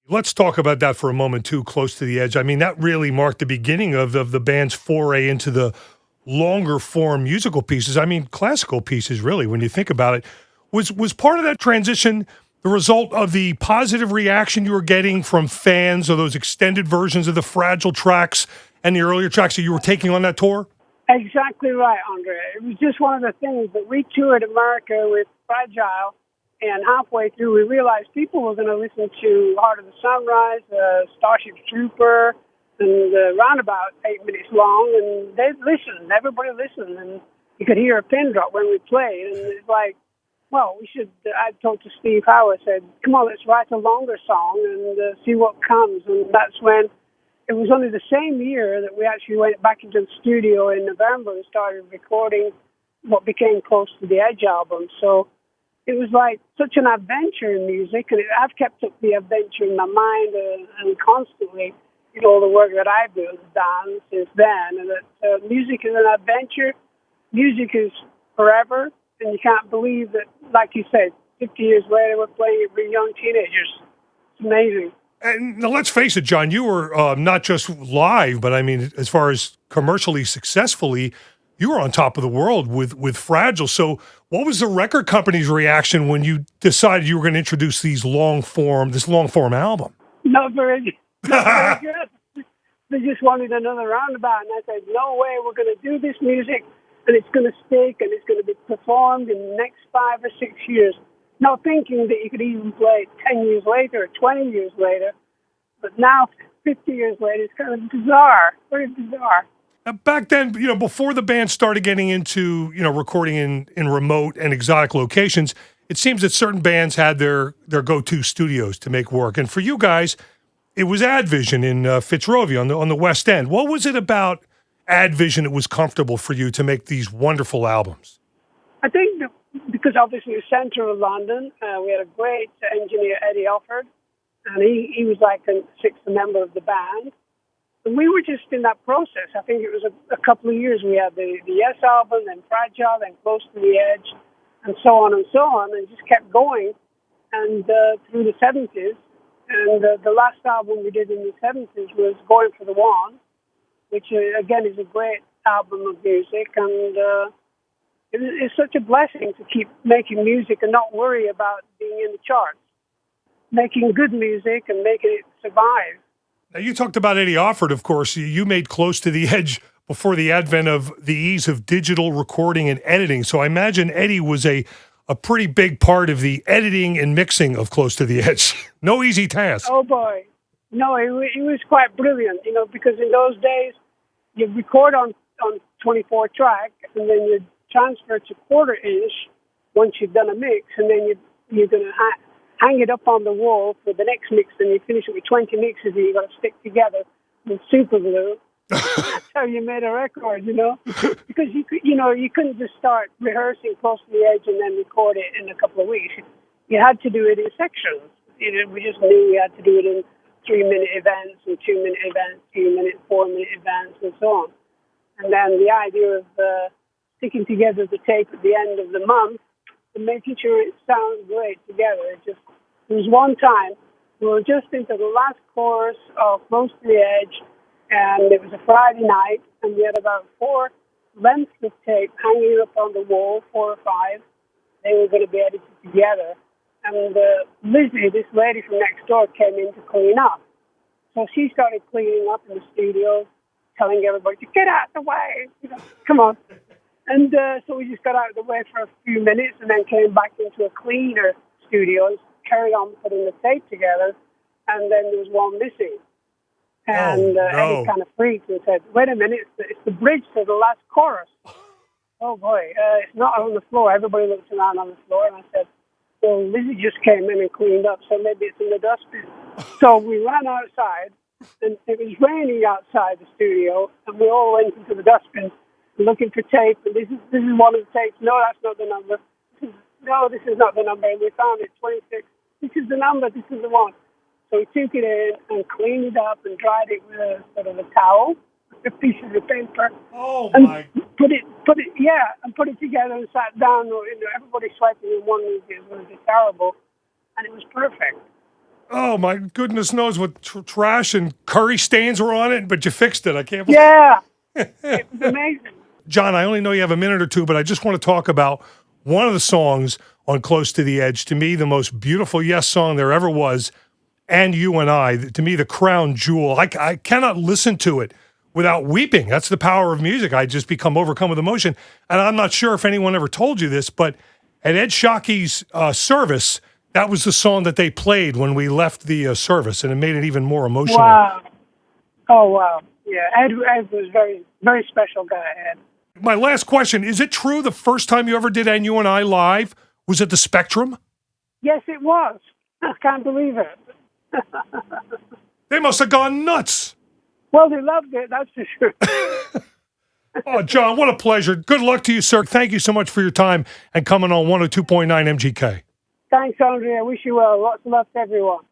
Let's talk about that for a moment too, Close to the Edge. I mean, that really marked the beginning of the band's foray into the longer form musical pieces. I mean, classical pieces, really, when you think about it. Was part of that transition the result of the positive reaction you were getting from fans of those extended versions of the Fragile tracks and the earlier tracks that you were taking on that tour? Exactly right, Andre. It was just one of the things that we toured America with Fragile, and halfway through we realized people were going to listen to Heart of the Sunrise, Starship Trooper, and Roundabout 8 minutes long, and they listened. Everybody listened, and you could hear a pin drop when we played, and it's like, well, we should. I talked to Steve Howard, said, come on, let's write a longer song and see what comes, and that's when it was only the same year that we actually went back into the studio in November and started recording what became Close to the Edge album. So it was like such an adventure in music, and I've kept up the adventure in my mind and constantly in all the work that I've done since then. And that music is an adventure. Music is forever, and you can't believe that, like you said, 50 years later we're playing it for young teenagers. It's amazing. And now let's face it, John, you were not just live, but I mean, as far as commercially successfully, you were on top of the world with Fragile. So, what was the record company's reaction when you decided you were going to introduce this long form album? Not very, not very good. They just wanted another roundabout, and I said, no way, we're going to do this music, and it's going to stick, and it's going to be performed in the next 5 or 6 years. Not thinking that you could even play it 10 years later or 20 years later. But now, 50 years later, it's kind of bizarre, very bizarre. Back then, before the band started getting into, recording in remote and exotic locations, it seems that certain bands had their go-to studios to make work. And for you guys, it was Advision in Fitzrovia on the West End. What was it about Advision that was comfortable for you to make these wonderful albums? I think because obviously it's center of London, we had a great engineer, Eddie Alford, and he was like a sixth member of the band. And we were just in that process. I think it was a couple of years. We had the Yes album, then Fragile, then Close to the Edge, and so on and so on, and just kept going. And through the 70s, and the last album we did in the 70s was Going for the One, which again is a great album of music, and it's such a blessing to keep making music and not worry about being in the charts. Making good music and making it survive. Now, you talked about Eddie Offord, of course. You made Close to the Edge before the advent of the ease of digital recording and editing. So I imagine Eddie was a pretty big part of the editing and mixing of Close to the Edge. No easy task. Oh, boy. No, he was quite brilliant, because in those days, you record on 24 track, and then you transfer to quarter inch once you've done a mix, and then you're going to hang it up on the wall for the next mix, and you finish it with 20 mixes that you've got to stick together with super glue. That's how you made a record, because you couldn't just start rehearsing Close to the Edge and then record it in a couple of weeks. You had to do it in sections. We just knew we had to do it in 3-minute events and 2-minute events, 3-minute, 4-minute events, and so on. And then the idea of sticking together the tape at the end of the month and making sure it sounds great together. There was one time we were just into the last chorus of Close to the Edge, and it was a Friday night, and we had about 4 lengths of tape hanging up on the wall, 4 or 5. They were going to be edited together. And Lizzie, this lady from next door, came in to clean up. So she started cleaning up in the studio, telling everybody to get out of the way. Come on. And so we just got out of the way for a few minutes and then came back into a cleaner studio and carried on putting the tape together. And then there was one missing. And Eddie kind of freaked and said, wait a minute, it's the bridge to the last chorus. Oh, boy, it's not on the floor. Everybody looked around on the floor, and I said, well, Lizzie just came in and cleaned up, so maybe it's in the dustbin. So we ran outside, and it was raining outside the studio, and we all went into the dustbin looking for tape, and this is one of the tapes. No, that's not the number. This is not the number. And we found it, 26. This is the number. This is the one. So we took it in and cleaned it up and dried it with a sort of a towel, a piece of paper. Oh and my! Put it together and sat down. Everybody sweating in one movie. It was terrible, and it was perfect. Oh my goodness knows what trash and curry stains were on it, but you fixed it. I can't believe. Yeah, it was amazing. John, I only know you have a minute or two, but I just want to talk about one of the songs on Close to the Edge. To me, the most beautiful Yes song there ever was, and You and I. To me, the crown jewel. I cannot listen to it without weeping. That's the power of music. I just become overcome with emotion. And I'm not sure if anyone ever told you this, but at Ed Shockey's service, that was the song that they played when we left the service, and it made it even more emotional. Wow. Oh, wow. Yeah, Ed was very, very special guy, Ed. My last question, is it true the first time you ever did And You and I live was at the Spectrum? Yes, it was. I can't believe it. They must have gone nuts. Well, they loved it, that's for sure. Oh, John, what a pleasure. Good luck to you, sir. Thank you so much for your time and coming on 102.9 MGK. Thanks, Andre. I wish you well. Lots of love to everyone.